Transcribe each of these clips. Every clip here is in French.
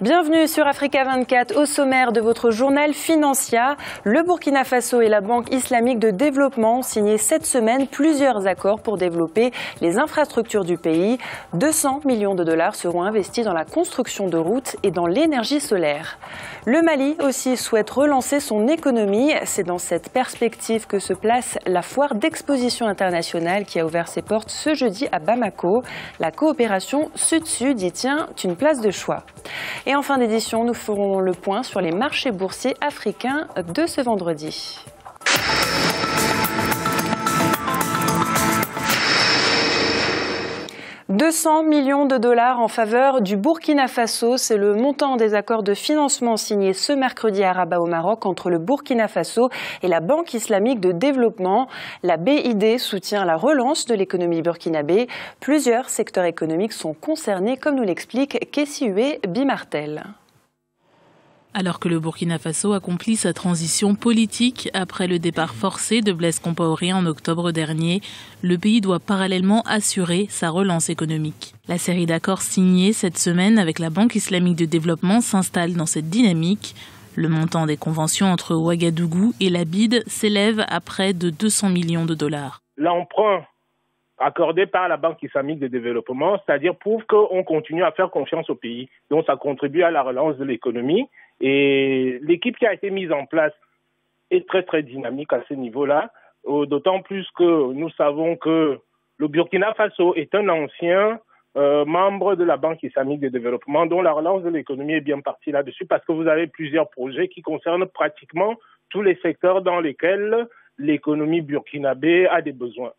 Bienvenue sur Africa 24. Au sommaire de votre journal Financia, le Burkina Faso et la Banque islamique de développement ont signé cette semaine plusieurs accords pour développer les infrastructures du pays. 200 millions de dollars seront investis dans la construction de routes et dans l'énergie solaire. Le Mali aussi souhaite relancer son économie. C'est dans cette perspective que se place la foire d'exposition internationale qui a ouvert ses portes ce jeudi à Bamako. La coopération Sud-Sud y tient une place de choix. Et en fin d'édition, nous ferons le point sur les marchés boursiers africains de ce vendredi. « 200 millions de dollars en faveur du Burkina Faso, c'est le montant des accords de financement signés ce mercredi à Rabat au Maroc entre le Burkina Faso et la Banque islamique de développement. La BID soutient la relance de l'économie burkinabé. Plusieurs secteurs économiques sont concernés, comme nous l'explique Kessioué Bimartel. Alors que le Burkina Faso accomplit sa transition politique après le départ forcé de Blaise Compaoré en octobre dernier, le pays doit parallèlement assurer sa relance économique. La série d'accords signés cette semaine avec la Banque islamique de développement s'installe dans cette dynamique. Le montant des conventions entre Ouagadougou et la BID s'élève à près de 200 millions de dollars. L'emprunt accordé par la Banque islamique de développement, c'est-à-dire prouve qu'on continue à faire confiance au pays. Donc ça contribue à la relance de l'économie. Et l'équipe qui a été mise en place est très très dynamique à ce niveau-là, d'autant plus que nous savons que le Burkina Faso est un ancien membre de la Banque islamique de développement dont la relance de l'économie est bien partie là-dessus parce que vous avez plusieurs projets qui concernent pratiquement tous les secteurs dans lesquels l'économie burkinabé a des besoins.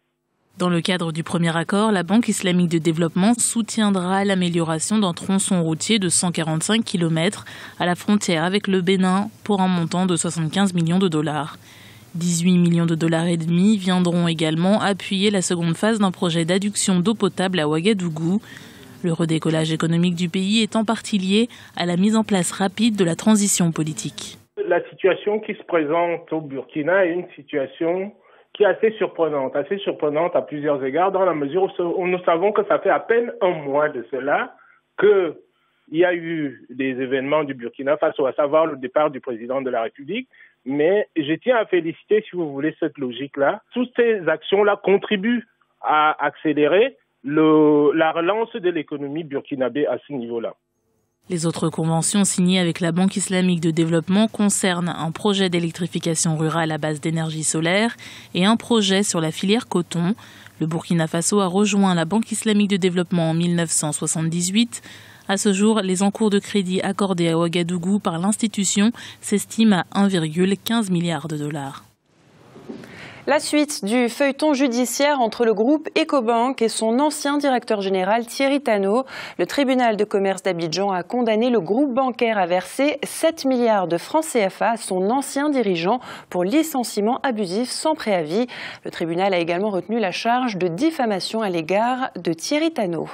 Dans le cadre du premier accord, la Banque islamique de développement soutiendra l'amélioration d'un tronçon routier de 145 km à la frontière avec le Bénin pour un montant de 75 millions de dollars. 18 millions de dollars et demi viendront également appuyer la seconde phase d'un projet d'adduction d'eau potable à Ouagadougou. Le redécollage économique du pays est en partie lié à la mise en place rapide de la transition politique. La situation qui se présente au Burkina est une situation qui est assez surprenante à plusieurs égards, dans la mesure où nous savons que ça fait à peine un mois de cela qu'il y a eu des événements du Burkina Faso, à savoir le départ du président de la République. Mais je tiens à féliciter, si vous voulez, cette logique-là. Toutes ces actions-là contribuent à accélérer la relance de l'économie burkinabé à ce niveau-là. Les autres conventions signées avec la Banque islamique de développement concernent un projet d'électrification rurale à base d'énergie solaire et un projet sur la filière coton. Le Burkina Faso a rejoint la Banque islamique de développement en 1978. À ce jour, les encours de crédit accordés à Ouagadougou par l'institution s'estiment à 1,15 milliard de dollars. La suite du feuilleton judiciaire entre le groupe Ecobank et son ancien directeur général Thierry Tannot. Le tribunal de commerce d'Abidjan a condamné le groupe bancaire à verser 7 milliards de francs CFA à son ancien dirigeant pour licenciement abusif sans préavis. Le tribunal a également retenu la charge de diffamation à l'égard de Thierry Tannot.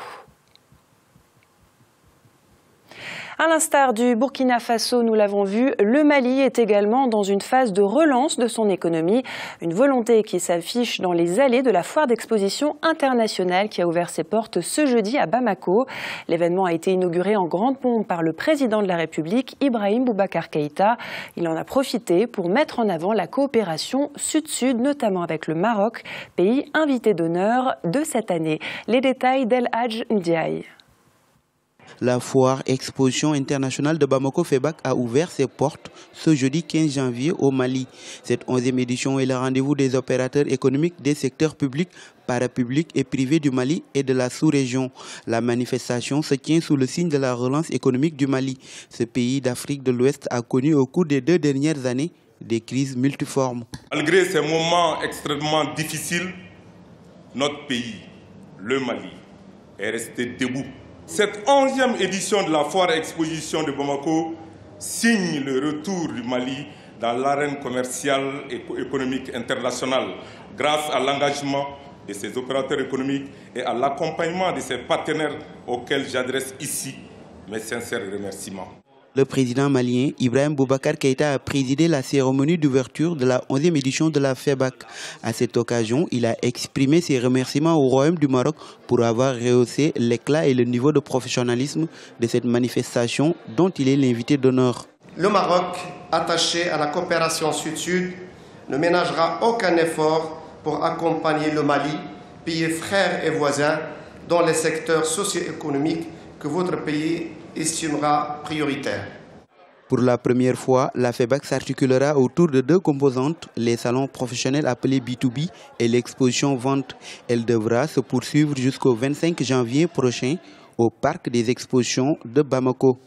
À l'instar du Burkina Faso, nous l'avons vu, le Mali est également dans une phase de relance de son économie. Une volonté qui s'affiche dans les allées de la foire d'exposition internationale qui a ouvert ses portes ce jeudi à Bamako. L'événement a été inauguré en grande pompe par le président de la République, Ibrahim Boubacar Keïta. Il en a profité pour mettre en avant la coopération Sud-Sud, notamment avec le Maroc, pays invité d'honneur de cette année. Les détails d'El Hadj Ndiaye. La foire Exposition internationale de Bamako-FEBAC a ouvert ses portes ce jeudi 15 janvier au Mali. Cette 11e édition est le rendez-vous des opérateurs économiques des secteurs publics, parapublics et privés du Mali et de la sous-région. La manifestation se tient sous le signe de la relance économique du Mali. Ce pays d'Afrique de l'Ouest a connu au cours des 2 dernières années des crises multiformes. Malgré ces moments extrêmement difficiles, notre pays, le Mali, est resté debout. Cette 11e édition de la foire exposition de Bamako signe le retour du Mali dans l'arène commerciale et économique internationale grâce à l'engagement de ses opérateurs économiques et à l'accompagnement de ses partenaires auxquels j'adresse ici mes sincères remerciements. Le président malien Ibrahim Boubacar Keïta a présidé la cérémonie d'ouverture de la 11e édition de la FEBAC. À cette occasion, il a exprimé ses remerciements au Royaume du Maroc pour avoir rehaussé l'éclat et le niveau de professionnalisme de cette manifestation dont il est l'invité d'honneur. Le Maroc, attaché à la coopération sud-sud, ne ménagera aucun effort pour accompagner le Mali, pays frère et voisin, dans les secteurs socio-économiques que votre pays estimera prioritaires. Pour la première fois, la FEBAC s'articulera autour de deux composantes, les salons professionnels appelés B2B et l'exposition vente. Elle devra se poursuivre jusqu'au 25 janvier prochain au Parc des Expositions de Bamako.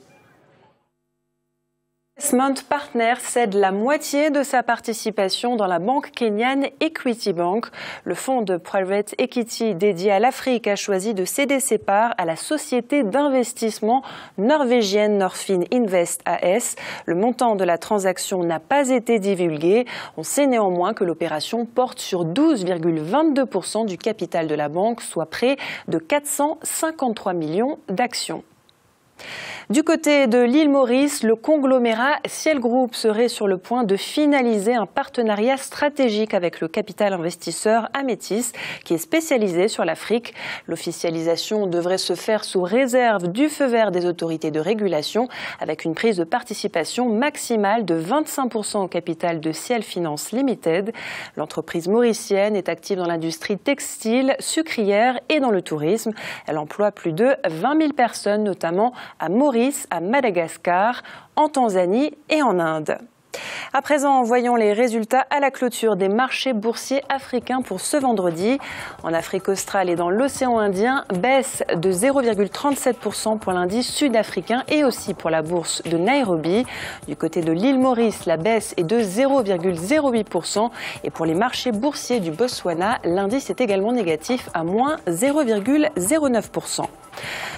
Investment Partners cède la moitié de sa participation dans la banque kenyane Equity Bank. Le fonds de private equity dédié à l'Afrique a choisi de céder ses parts à la société d'investissement norvégienne Norfin Invest AS. Le montant de la transaction n'a pas été divulgué. On sait néanmoins que l'opération porte sur 12,22% du capital de la banque, soit près de 453 millions d'actions. Du côté de l'île Maurice, le conglomérat Ciel Group serait sur le point de finaliser un partenariat stratégique avec le capital investisseur Amétis, qui est spécialisé sur l'Afrique. L'officialisation devrait se faire sous réserve du feu vert des autorités de régulation, avec une prise de participation maximale de 25% au capital de Ciel Finance Limited. L'entreprise mauricienne est active dans l'industrie textile, sucrière et dans le tourisme. Elle emploie plus de 20 000 personnes, notamment à Maurice, à Madagascar, en Tanzanie et en Inde. À présent, voyons les résultats à la clôture des marchés boursiers africains pour ce vendredi. En Afrique australe et dans l'océan Indien, baisse de 0,37% pour l'indice sud-africain et aussi pour la bourse de Nairobi. Du côté de l'île Maurice, la baisse est de 0,08% et pour les marchés boursiers du Botswana, l'indice est également négatif à moins 0,09%.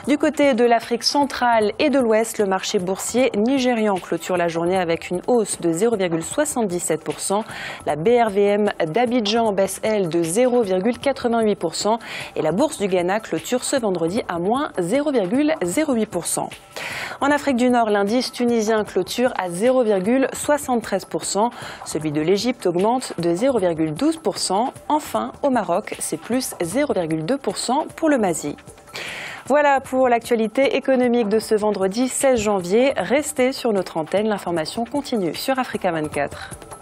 Du côté de l'Afrique centrale et de l'Ouest, le marché boursier nigérian clôture la journée avec une hausse de 0,77%. La BRVM d'Abidjan baisse, elle, de 0,88%. Et la bourse du Ghana clôture ce vendredi à moins 0,08%. En Afrique du Nord, l'indice tunisien clôture à 0,73%. Celui de l'Égypte augmente de 0,12%. Enfin, au Maroc, c'est plus 0,2% pour le Mali. Voilà pour l'actualité économique de ce vendredi 16 janvier. Restez sur notre antenne, l'information continue sur Africa 24.